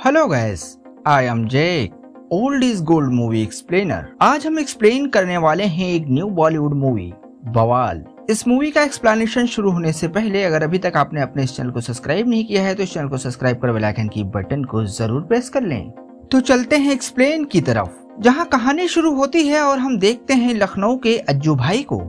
Hello guys, I am Jake, old is gold movie explainer. आज हम explain करने वाले हैं एक न्यू बॉलीवुड मूवी बवाल। इस मूवी का एक्सप्लेनेशन शुरू होने से पहले अगर अभी तक आपने अपने इस चैनल को सब्सक्राइब नहीं किया है तो इस चैनल को सब्सक्राइब कर बेल आइकन की बटन को जरूर प्रेस कर लें। तो चलते हैं एक्सप्लेन की तरफ, जहाँ कहानी शुरू होती है और हम देखते हैं लखनऊ के अज्जू भाई को,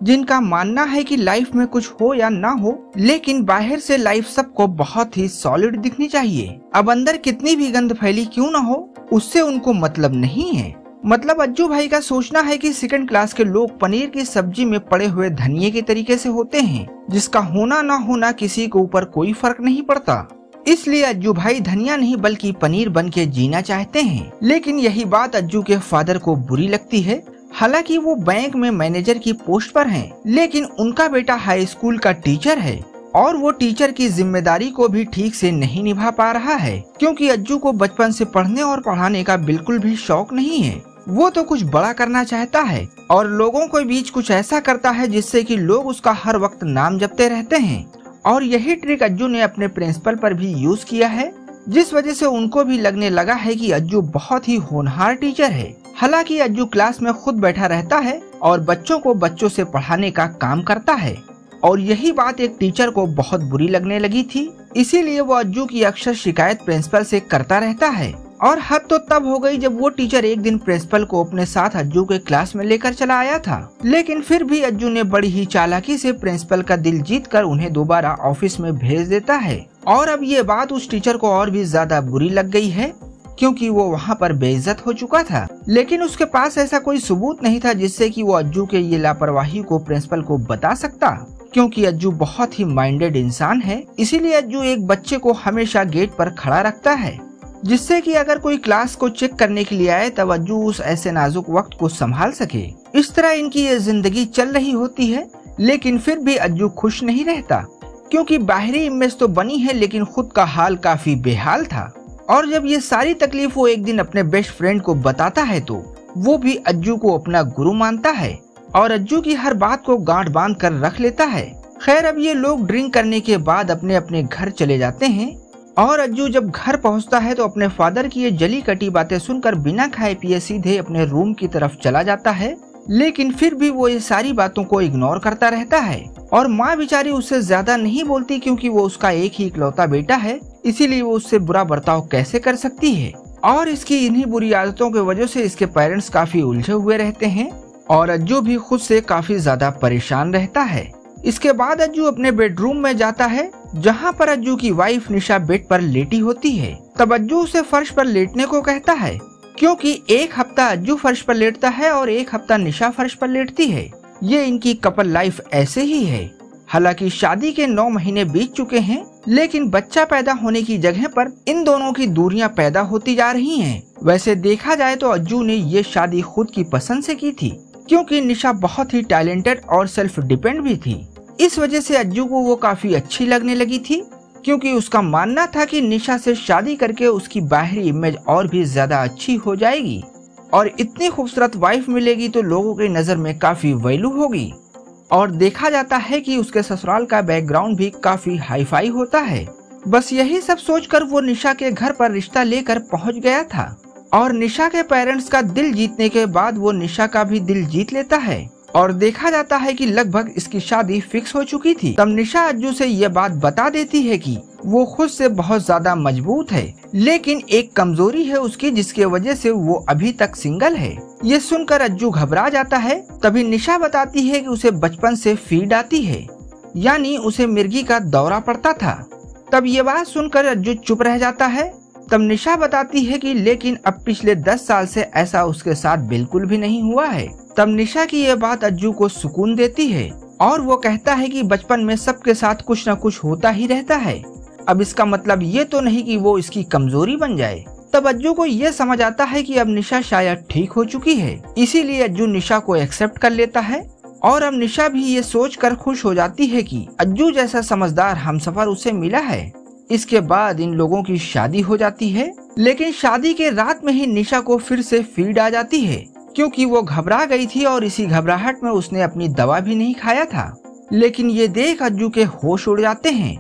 जिनका मानना है कि लाइफ में कुछ हो या ना हो लेकिन बाहर से लाइफ सबको बहुत ही सॉलिड दिखनी चाहिए। अब अंदर कितनी भी गंद फैली क्यों ना हो उससे उनको मतलब नहीं है। मतलब अज्जू भाई का सोचना है कि सेकंड क्लास के लोग पनीर की सब्जी में पड़े हुए धनिये के तरीके से होते हैं, जिसका होना ना होना किसी के ऊपर कोई फर्क नहीं पड़ता। इसलिए अज्जू भाई धनिया नहीं बल्कि पनीर बन के जीना चाहते हैं। लेकिन यही बात अज्जू के फादर को बुरी लगती है। हालांकि वो बैंक में मैनेजर की पोस्ट पर हैं, लेकिन उनका बेटा हाई स्कूल का टीचर है और वो टीचर की जिम्मेदारी को भी ठीक से नहीं निभा पा रहा है, क्योंकि अज्जू को बचपन से पढ़ने और पढ़ाने का बिल्कुल भी शौक नहीं है। वो तो कुछ बड़ा करना चाहता है और लोगों के बीच कुछ ऐसा करता है जिससे कि लोग उसका हर वक्त नाम जपते रहते हैं। और यही ट्रिक अज्जू ने अपने प्रिंसिपल पर भी यूज किया है, जिस वजह से उनको भी लगने लगा है कि अज्जू बहुत ही होनहार टीचर है। हालांकि अज्जू क्लास में खुद बैठा रहता है और बच्चों को बच्चों से पढ़ाने का काम करता है, और यही बात एक टीचर को बहुत बुरी लगने लगी थी। इसीलिए वो अज्जू की अक्सर शिकायत प्रिंसिपल से करता रहता है। और हद तो तब हो गई जब वो टीचर एक दिन प्रिंसिपल को अपने साथ अज्जू के क्लास में लेकर चला आया था। लेकिन फिर भी अज्जू ने बड़ी ही चालाकी से प्रिंसिपल का दिल जीतकर उन्हें दोबारा ऑफिस में भेज देता है। और अब ये बात उस टीचर को और भी ज्यादा बुरी लग गई है, क्योंकि वो वहाँ पर बेइज्जत हो चुका था। लेकिन उसके पास ऐसा कोई सबूत नहीं था जिससे कि वो अज्जू के ये लापरवाही को प्रिंसिपल को बता सकता, क्योंकि अज्जू बहुत ही माइंडेड इंसान है। इसीलिए अज्जू एक बच्चे को हमेशा गेट पर खड़ा रखता है, जिससे कि अगर कोई क्लास को चेक करने के लिए आए तब अज्जू उस ऐसे नाजुक वक्त को संभाल सके। इस तरह इनकी ये जिंदगी चल रही होती है। लेकिन फिर भी अज्जू खुश नहीं रहता, क्योंकि बाहरी इमेज तो बनी है लेकिन खुद का हाल काफी बेहाल था। और जब ये सारी तकलीफ वो एक दिन अपने बेस्ट फ्रेंड को बताता है तो वो भी अज्जू को अपना गुरु मानता है और अज्जू की हर बात को गांठ बांध कर रख लेता है। खैर, अब ये लोग ड्रिंक करने के बाद अपने अपने घर चले जाते हैं और अज्जू जब घर पहुंचता है तो अपने फादर की ये जली कटी बातें सुनकर बिना खाए पिए सीधे अपने रूम की तरफ चला जाता है। लेकिन फिर भी वो ये सारी बातों को इग्नोर करता रहता है और माँ बेचारी उससे ज्यादा नहीं बोलती, क्योंकि वो उसका एक ही इकलौता बेटा है, इसीलिए वो उससे बुरा बर्ताव कैसे कर सकती है। और इसकी इन्हीं बुरी आदतों की वजह से इसके पेरेंट्स काफी उलझे हुए रहते हैं और अज्जू भी खुद से काफी ज्यादा परेशान रहता है। इसके बाद अज्जू अपने बेडरूम में जाता है, जहाँ पर अज्जू की वाइफ निशा बेड पर लेटी होती है। तब अज्जू उसे फर्श पर लेटने को कहता है, क्योंकि एक हफ्ता अज्जू फर्श पर लेटता है और एक हफ्ता निशा फर्श पर लेटती है। ये इनकी कपल लाइफ ऐसे ही है। हालांकि शादी के 9 महीने बीत चुके हैं, लेकिन बच्चा पैदा होने की जगह पर इन दोनों की दूरियां पैदा होती जा रही हैं। वैसे देखा जाए तो अज्जू ने ये शादी खुद की पसंद से की थी, क्योंकि निशा बहुत ही टैलेंटेड और सेल्फ डिपेंड भी थी। इस वजह से अज्जू को वो काफी अच्छी लगने लगी थी, क्योंकि उसका मानना था कि निशा से शादी करके उसकी बाहरी इमेज और भी ज्यादा अच्छी हो जाएगी और इतनी खूबसूरत वाइफ मिलेगी तो लोगों की नजर में काफी वैल्यू होगी। और देखा जाता है कि उसके ससुराल का बैकग्राउंड भी काफी हाई फाई होता है। बस यही सब सोचकर वो निशा के घर पर रिश्ता लेकर पहुंच गया था और निशा के पेरेंट्स का दिल जीतने के बाद वो निशा का भी दिल जीत लेता है और देखा जाता है कि लगभग इसकी शादी फिक्स हो चुकी थी। तब निशा अज्जू से ये बात बता देती है कि वो खुद से बहुत ज्यादा मजबूत है, लेकिन एक कमजोरी है उसकी जिसके वजह से वो अभी तक सिंगल है। ये सुनकर अज्जू घबरा जाता है। तभी निशा बताती है कि उसे बचपन से फीड आती है, यानी उसे मिर्गी का दौरा पड़ता था। तब ये बात सुनकर अज्जू चुप रह जाता है। तब निशा बताती है कि लेकिन अब पिछले 10 साल से ऐसा उसके साथ बिल्कुल भी नहीं हुआ है। तब निशा की ये बात अज्जू को सुकून देती है और वो कहता है कि बचपन में सबके साथ कुछ न कुछ होता ही रहता है। अब इसका मतलब ये तो नहीं कि वो इसकी कमजोरी बन जाए। तब अज्जू को ये समझ आता है कि अब निशा शायद ठीक हो चुकी है, इसीलिए अज्जू निशा को एक्सेप्ट कर लेता है। और अब निशा भी ये सोचकर खुश हो जाती है कि अज्जू जैसा समझदार हमसफर उसे मिला है। इसके बाद इन लोगों की शादी हो जाती है, लेकिन शादी के रात में ही निशा को फिर से फीड आ जाती है, क्योंकि वो घबरा गई थी और इसी घबराहट में उसने अपनी दवा भी नहीं खाया था। लेकिन ये देख अज्जू के होश उड़ जाते हैं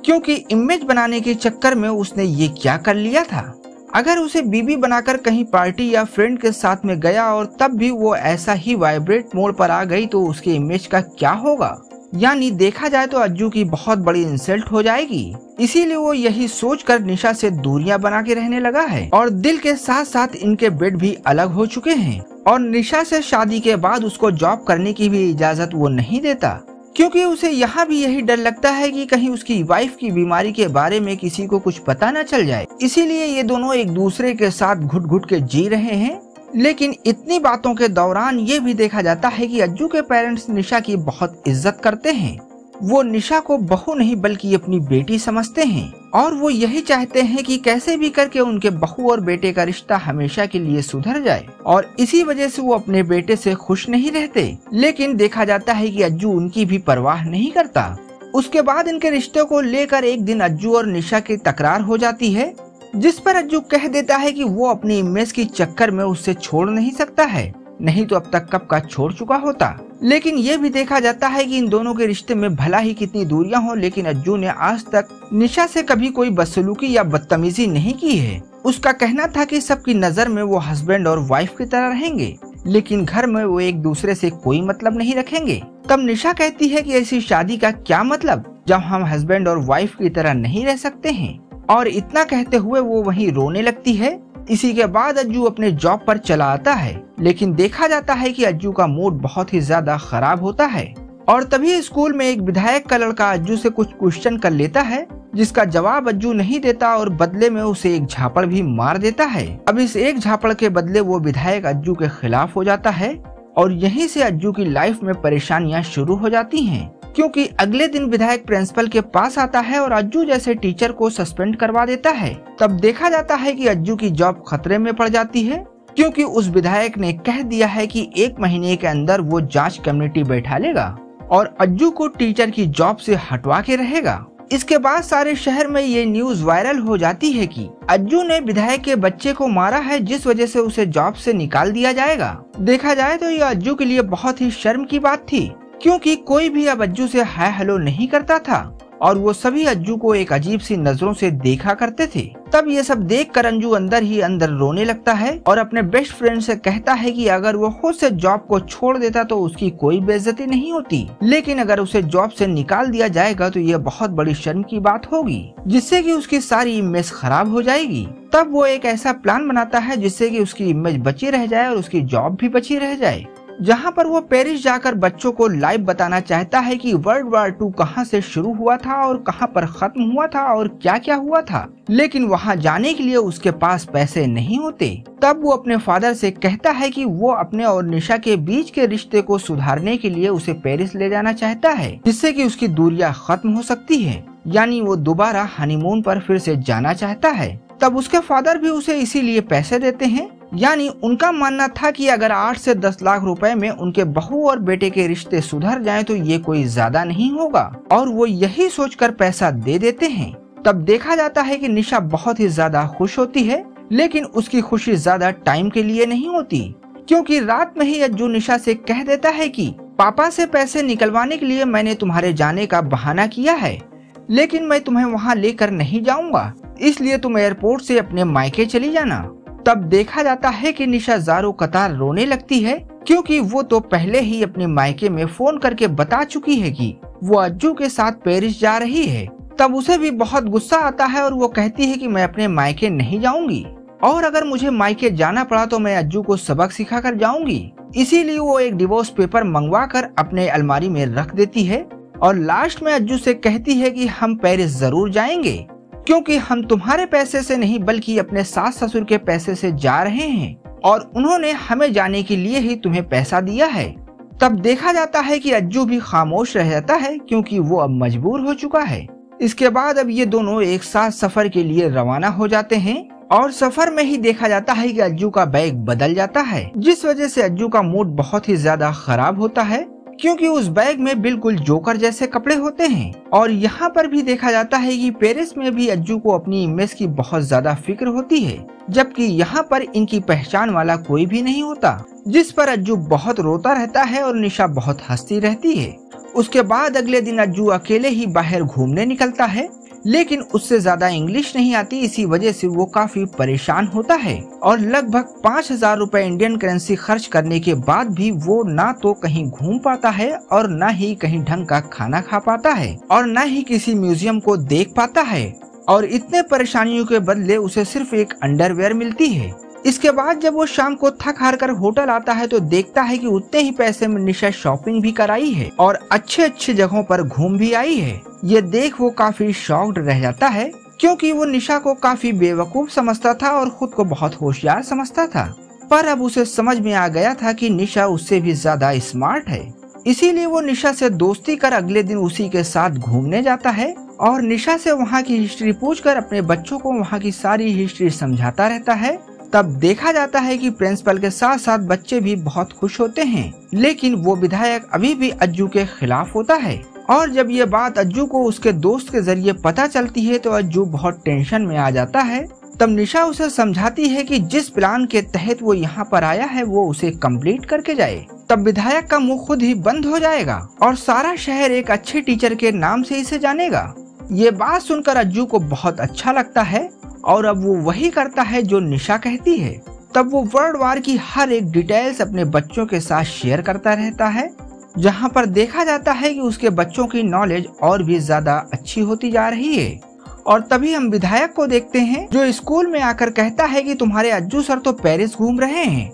क्योंकि इमेज बनाने के चक्कर में उसने ये क्या कर लिया था। अगर उसे बीबी बनाकर कहीं पार्टी या फ्रेंड के साथ में गया और तब भी वो ऐसा ही वाइब्रेट मोड पर आ गई तो उसकी इमेज का क्या होगा। यानी देखा जाए तो अज्जू की बहुत बड़ी इंसल्ट हो जाएगी। इसीलिए वो यही सोचकर निशा से दूरियां बना के रहने लगा है और दिल के साथ साथ इनके बेड भी अलग हो चुके हैं। और निशा से शादी के बाद उसको जॉब करने की भी इजाजत वो नहीं देता, क्योंकि उसे यहाँ भी यही डर लगता है कि कहीं उसकी वाइफ की बीमारी के बारे में किसी को कुछ पता न चल जाए। इसीलिए ये दोनों एक दूसरे के साथ घुट घुट के जी रहे हैं। लेकिन इतनी बातों के दौरान ये भी देखा जाता है कि अज्जू के पेरेंट्स निशा की बहुत इज्जत करते हैं। वो निशा को बहू नहीं बल्कि अपनी बेटी समझते हैं और वो यही चाहते हैं कि कैसे भी करके उनके बहू और बेटे का रिश्ता हमेशा के लिए सुधर जाए। और इसी वजह से वो अपने बेटे से खुश नहीं रहते। लेकिन देखा जाता है कि अज्जू उनकी भी परवाह नहीं करता। उसके बाद इनके रिश्ते को लेकर एक दिन अज्जू और निशा की तकरार हो जाती है, जिस पर अज्जू कह देता है कि वो अपनी इमेज की चक्कर में उससे छोड़ नहीं सकता है, नहीं तो अब तक कब का छोड़ चुका होता। लेकिन ये भी देखा जाता है कि इन दोनों के रिश्ते में भला ही कितनी दूरियां हो, लेकिन अज्जू ने आज तक निशा से कभी कोई बदसलूकी या बदतमीजी नहीं की है। उसका कहना था कि सबकी नजर में वो हस्बैंड और वाइफ की तरह रहेंगे, लेकिन घर में वो एक दूसरे से कोई मतलब नहीं रखेंगे। तब निशा कहती है कि ऐसी शादी का क्या मतलब जब हम हस्बैंड और वाइफ की तरह नहीं रह सकते हैं। और इतना कहते हुए वो वहीं रोने लगती है। इसी के बाद अज्जू अपने जॉब पर चला आता है, लेकिन देखा जाता है कि अज्जू का मूड बहुत ही ज्यादा खराब होता है। और तभी स्कूल में एक विधायक का लड़का अज्जू से कुछ क्वेश्चन कर लेता है, जिसका जवाब अज्जू नहीं देता और बदले में उसे एक झापड़ भी मार देता है। अब इस एक झापड़ के बदले वो विधायक अज्जू के खिलाफ हो जाता है और यहीं से अज्जू की लाइफ में परेशानियां शुरू हो जाती हैं, क्योंकि अगले दिन विधायक प्रिंसिपल के पास आता है और अज्जू जैसे टीचर को सस्पेंड करवा देता है। तब देखा जाता है कि अज्जू की जॉब खतरे में पड़ जाती है, क्योंकि उस विधायक ने कह दिया है कि 1 महीने के अंदर वो जांच कमेटी बैठा लेगा और अज्जू को टीचर की जॉब से हटवा के रहेगा। इसके बाद सारे शहर में ये न्यूज वायरल हो जाती है कि अज्जू ने विधायक के बच्चे को मारा है, जिस वजह से उसे जॉब से निकाल दिया जाएगा। देखा जाए तो ये अज्जू के लिए बहुत ही शर्म की बात थी, क्योंकि कोई भी अब अज्जू से हाय हेलो नहीं करता था और वो सभी अज्जू को एक अजीब सी नजरों से देखा करते थे। तब ये सब देखकर अंजू अंदर ही अंदर रोने लगता है और अपने बेस्ट फ्रेंड से कहता है कि अगर वो खुद से जॉब को छोड़ देता तो उसकी कोई बेइज्जती नहीं होती, लेकिन अगर उसे जॉब से निकाल दिया जाएगा तो ये बहुत बड़ी शर्म की बात होगी, जिससे कि उसकी सारी इमेज खराब हो जाएगी। तब वो एक ऐसा प्लान बनाता है जिससे कि उसकी इमेज बची रह जाए और उसकी जॉब भी बची रह जाए, जहां पर वो पेरिस जाकर बच्चों को लाइव बताना चाहता है कि वर्ल्ड वार 2 कहां से शुरू हुआ था और कहां पर खत्म हुआ था और क्या क्या हुआ था। लेकिन वहां जाने के लिए उसके पास पैसे नहीं होते। तब वो अपने फादर से कहता है कि वो अपने और निशा के बीच के रिश्ते को सुधारने के लिए उसे पेरिस ले जाना चाहता है, जिससे कि उसकी दूरियां खत्म हो सकती है। यानी वो दोबारा हनीमून पर फिर से जाना चाहता है। तब उसके फादर भी उसे इसीलिए पैसे देते हैं। यानी उनका मानना था कि अगर 8 से 10 लाख रुपए में उनके बहू और बेटे के रिश्ते सुधर जाएं तो ये कोई ज्यादा नहीं होगा, और वो यही सोचकर पैसा दे देते हैं। तब देखा जाता है कि निशा बहुत ही ज्यादा खुश होती है, लेकिन उसकी खुशी ज्यादा टाइम के लिए नहीं होती, क्योंकि रात में ही अज्जू निशा से कह देता है कि पापा से पैसे निकलवाने के लिए मैंने तुम्हारे जाने का बहाना किया है, लेकिन मैं तुम्हें वहाँ लेकर नहीं जाऊंगा, इसलिए तुम एयरपोर्ट से अपने मायके चली जाना। तब देखा जाता है कि निशा ज़ारो कतार रोने लगती है, क्योंकि वो तो पहले ही अपने मायके में फोन करके बता चुकी है कि वो अज्जू के साथ पेरिस जा रही है। तब उसे भी बहुत गुस्सा आता है और वो कहती है कि मैं अपने मायके नहीं जाऊंगी, और अगर मुझे मायके जाना पड़ा तो मैं अज्जू को सबक सिखा कर जाऊंगी। इसीलिए वो एक डिवोर्स पेपर मंगवा कर अपने अलमारी में रख देती है और लास्ट में अज्जू से कहती है कि हम पेरिस जरूर जाएंगे, क्योंकि हम तुम्हारे पैसे से नहीं बल्कि अपने सास ससुर के पैसे से जा रहे हैं और उन्होंने हमें जाने के लिए ही तुम्हें पैसा दिया है। तब देखा जाता है कि अज्जू भी खामोश रह जाता है, क्योंकि वो अब मजबूर हो चुका है। इसके बाद अब ये दोनों एक साथ सफर के लिए रवाना हो जाते हैं और सफर में ही देखा जाता है कि अज्जू का बैग बदल जाता है, जिस वजह से अज्जू का मूड बहुत ही ज्यादा खराब होता है, क्योंकि उस बैग में बिल्कुल जोकर जैसे कपड़े होते हैं। और यहाँ पर भी देखा जाता है कि पेरिस में भी अज्जू को अपनी इमेज की बहुत ज्यादा फिक्र होती है, जबकि यहाँ पर इनकी पहचान वाला कोई भी नहीं होता, जिस पर अज्जू बहुत रोता रहता है और निशा बहुत हंसती रहती है। उसके बाद अगले दिन अज्जू अकेले ही बाहर घूमने निकलता है, लेकिन उससे ज्यादा इंग्लिश नहीं आती, इसी वजह से वो काफी परेशान होता है और लगभग 5,000 रुपए इंडियन करेंसी खर्च करने के बाद भी वो ना तो कहीं घूम पाता है और ना ही कहीं ढंग का खाना खा पाता है और ना ही किसी म्यूजियम को देख पाता है। और इतने परेशानियों के बदले उसे सिर्फ एक अंडरवेयर मिलती है। इसके बाद जब वो शाम को थक हार कर होटल आता है तो देखता है कि उतने ही पैसे में निशा शॉपिंग भी कराई है और अच्छे अच्छे जगहों पर घूम भी आई है। ये देख वो काफी शॉक्ड रह जाता है, क्योंकि वो निशा को काफी बेवकूफ समझता था और खुद को बहुत होशियार समझता था। पर अब उसे समझ में आ गया था कि निशा उससे भी ज्यादा स्मार्ट है। इसीलिए वो निशा से दोस्ती कर अगले दिन उसी के साथ घूमने जाता है और निशा से वहाँ की हिस्ट्री पूछकर अपने बच्चों को वहाँ की सारी हिस्ट्री समझाता रहता है। तब देखा जाता है कि प्रिंसिपल के साथ साथ बच्चे भी बहुत खुश होते हैं, लेकिन वो विधायक अभी भी अज्जू के खिलाफ होता है। और जब ये बात अज्जू को उसके दोस्त के जरिए पता चलती है तो अज्जू बहुत टेंशन में आ जाता है। तब निशा उसे समझाती है कि जिस प्लान के तहत वो यहाँ पर आया है वो उसे कंप्लीट करके जाए। तब विधायक का मुंह खुद ही बंद हो जाएगा और सारा शहर एक अच्छे टीचर के नाम से इसे जानेगा। ये बात सुनकर अज्जू को बहुत अच्छा लगता है और अब वो वही करता है जो निशा कहती है। तब वो वर्ल्ड वार की हर एक डिटेल्स अपने बच्चों के साथ शेयर करता रहता है, जहाँ पर देखा जाता है कि उसके बच्चों की नॉलेज और भी ज्यादा अच्छी होती जा रही है। और तभी हम विधायक को देखते हैं जो स्कूल में आकर कहता है कि तुम्हारे अज्जू सर तो पेरिस घूम रहे हैं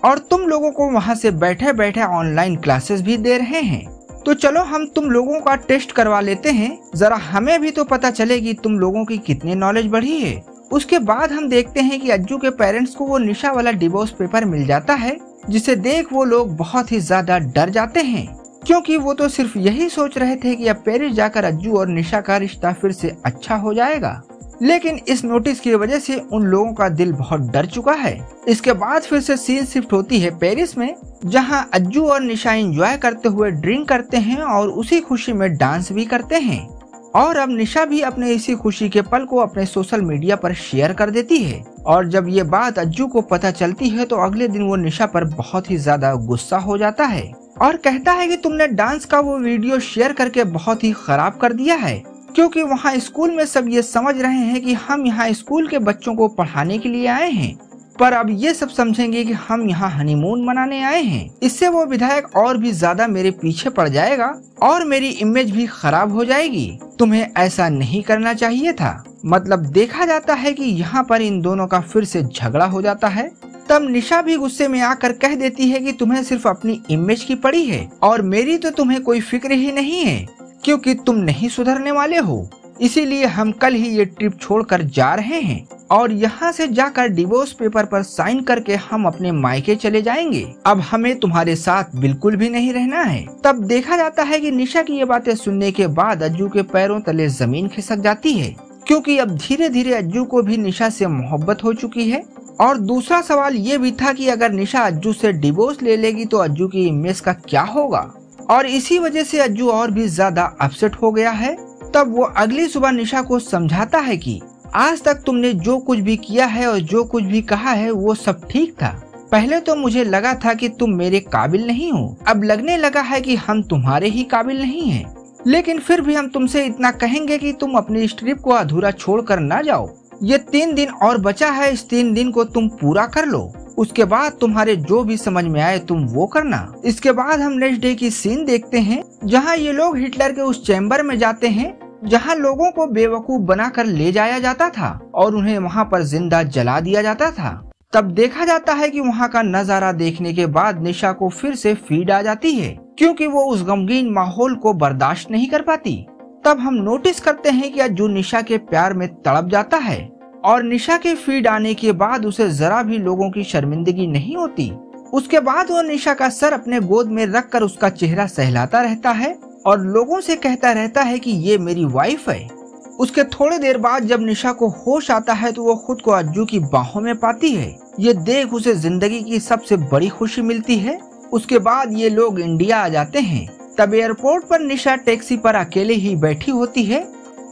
और तुम लोगों को वहाँ से बैठे बैठे ऑनलाइन क्लासेस भी दे रहे हैं। तो चलो हम तुम लोगों का टेस्ट करवा लेते हैं, जरा हमें भी तो पता चले कि तुम लोगों की कितनी नॉलेज बढ़ी है। उसके बाद हम देखते हैं कि अज्जू के पेरेंट्स को वो निशा वाला डिवोर्स पेपर मिल जाता है, जिसे देख वो लोग बहुत ही ज्यादा डर जाते हैं, क्योंकि वो तो सिर्फ यही सोच रहे थे कि अब पेरिस जाकर अज्जू और निशा का रिश्ता फिर से अच्छा हो जाएगा। लेकिन इस नोटिस की वजह से उन लोगों का दिल बहुत डर चुका है। इसके बाद फिर से सीन शिफ्ट होती है पेरिस में, जहां अज्जू और निशा एंजॉय करते हुए ड्रिंक करते हैं और उसी खुशी में डांस भी करते हैं। और अब निशा भी अपने इसी खुशी के पल को अपने सोशल मीडिया पर शेयर कर देती है। और जब ये बात अज्जू को पता चलती है तो अगले दिन वो निशा पर बहुत ही ज्यादा गुस्सा हो जाता है और कहता है कि तुमने डांस का वो वीडियो शेयर करके बहुत ही खराब कर दिया है, क्योंकि वहाँ स्कूल में सब ये समझ रहे हैं कि हम यहाँ स्कूल के बच्चों को पढ़ाने के लिए आए हैं, पर अब ये सब समझेंगे कि हम यहाँ हनीमून मनाने आए हैं। इससे वो विधायक और भी ज्यादा मेरे पीछे पड़ जाएगा और मेरी इमेज भी खराब हो जाएगी। तुम्हें ऐसा नहीं करना चाहिए था। मतलब देखा जाता है कि यहाँ पर इन दोनों का फिर से झगड़ा हो जाता है। तब निशा भी गुस्से में आकर कह देती है कि तुम्हें सिर्फ अपनी इमेज की पड़ी है और मेरी तो तुम्हें कोई फिक्र ही नहीं है, क्योंकि तुम नहीं सुधरने वाले हो। इसीलिए हम कल ही ये ट्रिप छोड़कर जा रहे हैं और यहाँ से जाकर डिवोर्स पेपर पर साइन करके हम अपने मायके चले जाएंगे। अब हमें तुम्हारे साथ बिल्कुल भी नहीं रहना है। तब देखा जाता है कि निशा की ये बातें सुनने के बाद अज्जू के पैरों तले जमीन खिसक जाती है, क्योंकि अब धीरे धीरे अज्जू को भी निशा से मोहब्बत हो चुकी है। और दूसरा सवाल ये भी था कि अगर निशा अज्जू से डिवोर्स ले लेगी तो अज्जू की इमेज का क्या होगा, और इसी वजह से अज्जू और भी ज्यादा अपसेट हो गया है। तब वो अगली सुबह निशा को समझाता है कि आज तक तुमने जो कुछ भी किया है और जो कुछ भी कहा है वो सब ठीक था। पहले तो मुझे लगा था कि तुम मेरे काबिल नहीं हो, अब लगने लगा है कि हम तुम्हारे ही काबिल नहीं हैं। लेकिन फिर भी हम तुमसे इतना कहेंगे कि तुम अपनी इस ट्रिप को अधूरा छोड़कर ना जाओ। ये 3 दिन और बचा है, इस 3 दिन को तुम पूरा कर लो। उसके बाद तुम्हारे जो भी समझ में आए तुम वो करना। इसके बाद हम नेक्स्ट डे की सीन देखते हैं, जहाँ ये लोग हिटलर के उस चैम्बर में जाते हैं जहाँ लोगों को बेवकूफ बनाकर ले जाया जाता था और उन्हें वहाँ पर जिंदा जला दिया जाता था। तब देखा जाता है कि वहाँ का नजारा देखने के बाद निशा को फिर से फीड आ जाती है, क्योंकि वो उस गमगीन माहौल को बर्दाश्त नहीं कर पाती। तब हम नोटिस करते हैं कि अज्जू निशा के प्यार में तड़प जाता है और निशा के फीड आने के बाद उसे जरा भी लोगों की शर्मिंदगी नहीं होती। उसके बाद वो निशा का सर अपने गोद में रखकर उसका चेहरा सहलाता रहता है और लोगों से कहता रहता है कि ये मेरी वाइफ है। उसके थोड़ी देर बाद जब निशा को होश आता है तो वो खुद को अज्जू की बाहों में पाती है। ये देख उसे जिंदगी की सबसे बड़ी खुशी मिलती है। उसके बाद ये लोग इंडिया आ जाते हैं। तब एयरपोर्ट पर निशा टैक्सी पर अकेले ही बैठी होती है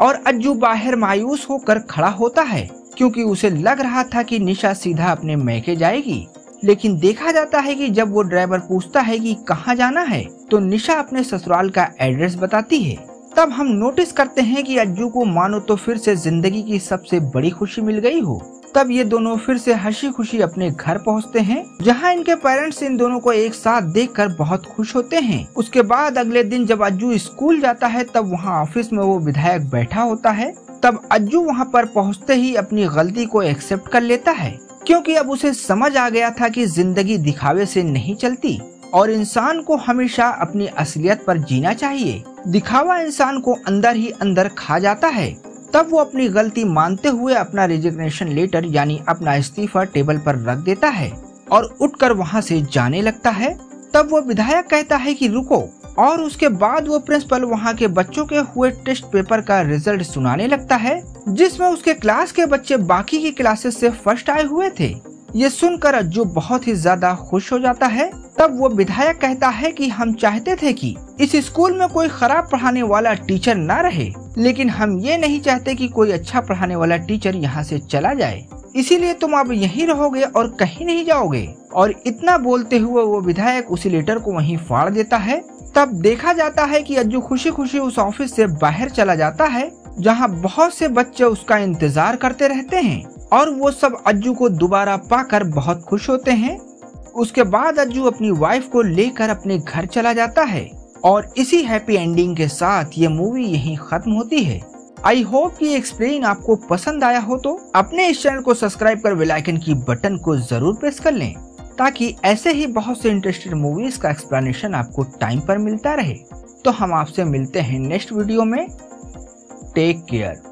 और अज्जू बाहर मायूस होकर खड़ा होता है, क्योंकि उसे लग रहा था कि निशा सीधा अपने मैके जाएगी। लेकिन देखा जाता है कि जब वो ड्राइवर पूछता है कि कहाँ जाना है तो निशा अपने ससुराल का एड्रेस बताती है। तब हम नोटिस करते हैं कि अज्जू को मानो तो फिर से जिंदगी की सबसे बड़ी खुशी मिल गई हो। तब ये दोनों फिर से हंसी खुशी अपने घर पहुंचते हैं, जहां इनके पेरेंट्स इन दोनों को एक साथ देखकर बहुत खुश होते हैं। उसके बाद अगले दिन जब अज्जू स्कूल जाता है तब वहां ऑफिस में वो विधायक बैठा होता है। तब अज्जू वहां पर पहुंचते ही अपनी गलती को एक्सेप्ट कर लेता है, क्योंकि अब उसे समझ आ गया था कि जिंदगी दिखावे से नहीं चलती और इंसान को हमेशा अपनी असलियत पर जीना चाहिए। दिखावा इंसान को अंदर ही अंदर खा जाता है। तब वो अपनी गलती मानते हुए अपना रेजिग्नेशन लेटर यानी अपना इस्तीफा टेबल पर रख देता है और उठकर वहां से जाने लगता है। तब वो विधायक कहता है कि रुको, और उसके बाद वो प्रिंसिपल वहां के बच्चों के हुए टेस्ट पेपर का रिजल्ट सुनाने लगता है, जिसमें उसके क्लास के बच्चे बाकी की क्लासेस से फर्स्ट आए हुए थे। ये सुनकर अज्जू बहुत ही ज्यादा खुश हो जाता है। तब वो विधायक कहता है कि हम चाहते थे कि इस स्कूल में कोई खराब पढ़ाने वाला टीचर ना रहे, लेकिन हम ये नहीं चाहते कि कोई अच्छा पढ़ाने वाला टीचर यहाँ से चला जाए, इसीलिए तुम अब यहीं रहोगे और कहीं नहीं जाओगे। और इतना बोलते हुए वो विधायक उसी लेटर को वहीं फाड़ देता है। तब देखा जाता है कि अज्जू खुशी खुशी उस ऑफिस से बाहर चला जाता है, जहाँ बहुत से बच्चे उसका इंतजार करते रहते हैं और वो सब अज्जू को दोबारा पाकर बहुत खुश होते हैं। उसके बाद अज्जू अपनी वाइफ को लेकर अपने घर चला जाता है और इसी हैप्पी एंडिंग के साथ ये मूवी यहीं खत्म होती है। आई होप कि एक्सप्लेन आपको पसंद आया हो, तो अपने इस चैनल को सब्सक्राइब कर बेल आइकन की बटन को जरूर प्रेस कर लें, ताकि ऐसे ही बहुत से इंटरेस्टेड मूवीज का एक्सप्लेनेशन आपको टाइम पर मिलता रहे। तो हम आपसे मिलते हैं नेक्स्ट वीडियो में। Take care.